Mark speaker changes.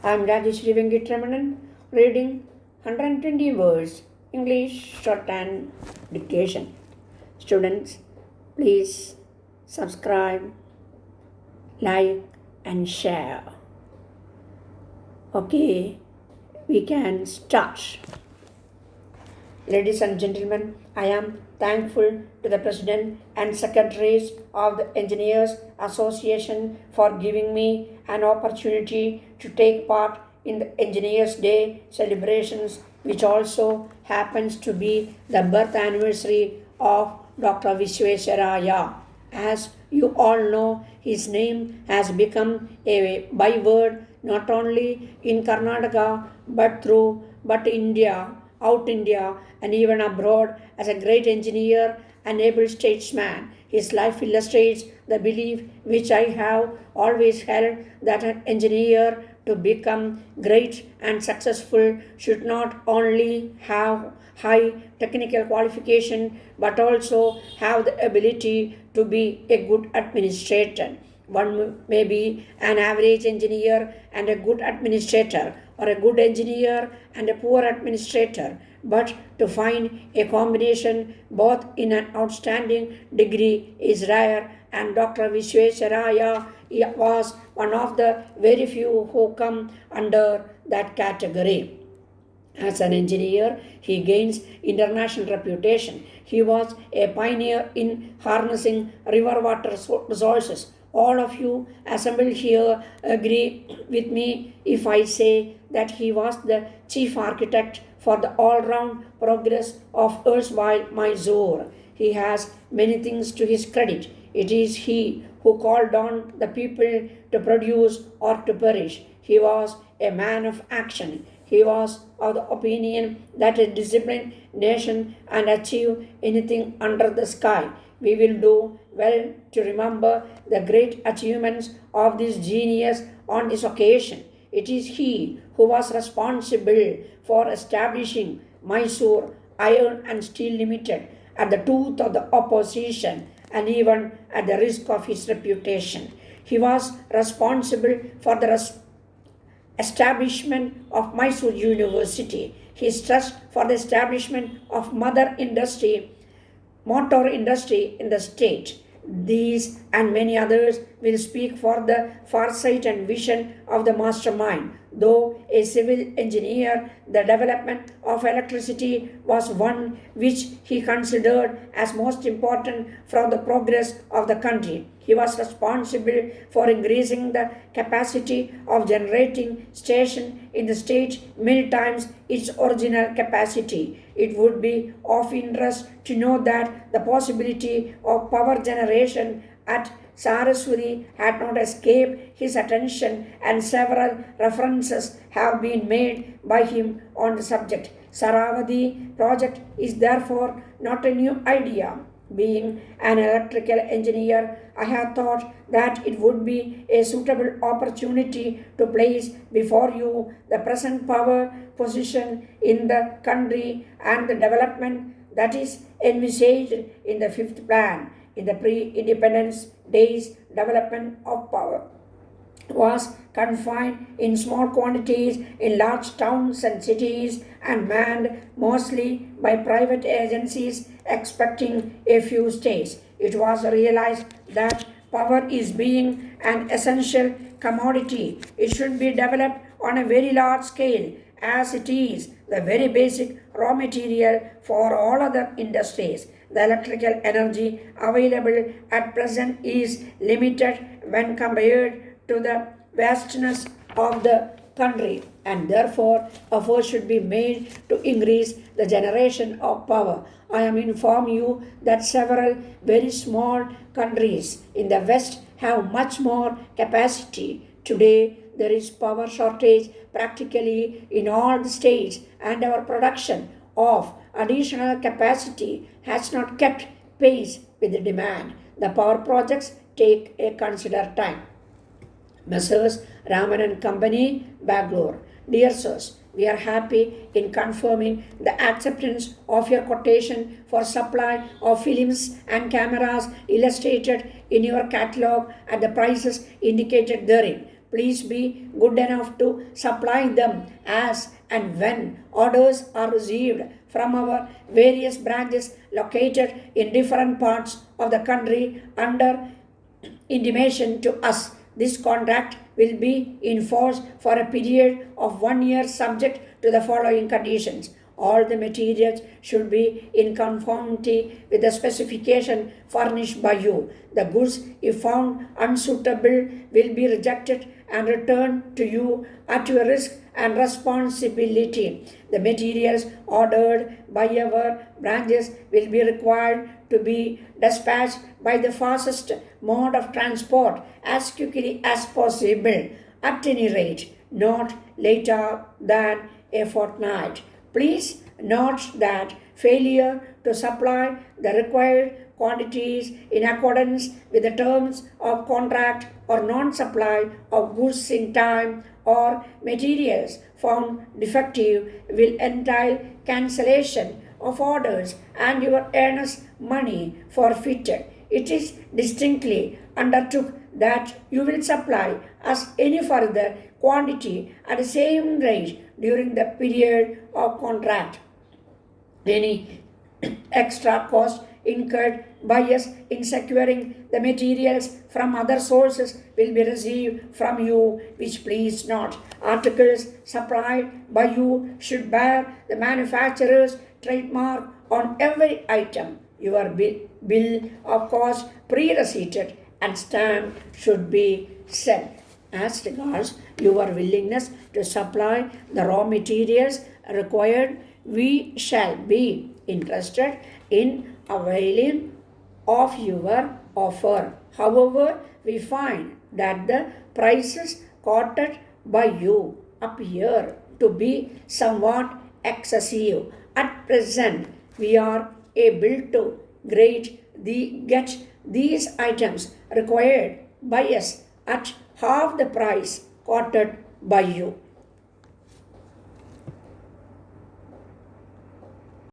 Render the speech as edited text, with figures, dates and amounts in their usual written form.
Speaker 1: I am Rajeshri Venkatramanan, reading 120 words, English Shorthand Dictation. Students, please subscribe, like, and share. Okay, we can start. Ladies and gentlemen, I am thankful to the President and Secretaries of the Engineers Association for giving me an opportunity to take part in the Engineers Day celebrations, which also happens to be the birth anniversary of Dr. Visvesvaraya. As you all know, his name has become a byword not only in Karnataka but India, out India, and even abroad as a great engineer and able statesman. His life illustrates the belief which I have always held that an engineer to become great and successful should not only have high technical qualification but also have the ability to be a good administrator. One may be an average engineer and a good administrator, or a good engineer and a poor administrator. But to find a combination both in an outstanding degree is rare, and Dr. Visvesvaraya was one of the very few who come under that category. As an engineer, he gains international reputation. He was a pioneer in harnessing river water resources. All of you assembled here agree with me if I say that he was the chief architect for the all-round progress of erstwhile Mysore. He has many things to his credit. It is he who called on the people to produce or to perish. He was a man of action. He was of the opinion that a disciplined nation can achieve anything under the sky. We will do well to remember the great achievements of this genius on this occasion. It is he who was responsible for establishing Mysore Iron and Steel Limited at the tooth of the opposition and even at the risk of his reputation. He was responsible for the establishment of Mysore University. His trust for the establishment of motor industry in the state. These and many others will speak for the foresight and vision of the mastermind. Though a civil engineer, the development of electricity was one which he considered as most important for the progress of the country. He was responsible for increasing the capacity of generating station in the state many times its original capacity. It would be of interest to know that the possibility of power generation at Saraswati had not escaped his attention, and several references have been made by him on the subject. Saravati project is therefore not a new idea. Being an electrical engineer, I have thought that it would be a suitable opportunity to place before you the present power position in the country and the development that is envisaged in the fifth plan. In the pre-independence days, development of power was confined in small quantities in large towns and cities and manned mostly by private agencies expecting a few states. It was realized that power is being an essential commodity. It should be developed on a very large scale as it is the very basic raw material for all other industries. The electrical energy available at present is limited when compared to the vastness of the country, and therefore efforts should be made to increase the generation of power. I am inform you that several very small countries in the West have much more capacity. Today there is power shortage practically in all the states, and our production of additional capacity has not kept pace with the demand. The power projects take a considered time. Messrs. Raman and Company, Bangalore. Dear sirs, we are happy in confirming the acceptance of your quotation for supply of films and cameras illustrated in your catalog at the prices indicated therein. please be good enough to supply them as and when orders are received from our various branches located in different parts of the country under intimation to us. This contract will be in force for a period of 1 year subject to the following conditions. All the materials should be in conformity with the specification furnished by you. The goods, if found unsuitable, will be rejected and returned to you at your risk and responsibility. The materials ordered by our branches will be required to be dispatched by the fastest mode of transport as quickly as possible, at any rate, not later than a fortnight. Please note that failure to supply the required quantities in accordance with the terms of contract or non-supply of goods in time or materials found defective will entail cancellation of orders and your earnest money forfeited. It is distinctly undertook that you will supply us any further quantity at the same rate during the period of contract. Any extra cost incurred by us in securing the materials from other sources will be received from you, which please not. Articles supplied by you should bear the manufacturer's trademark on every item. Your bill of cost pre-receipted and stamped should be sent. As regards your willingness to supply the raw materials required, we shall be interested in availing of your offer. However, we find that the prices quoted by you appear to be somewhat excessive. At present, we are able to get these items required by us at half the price quoted by you.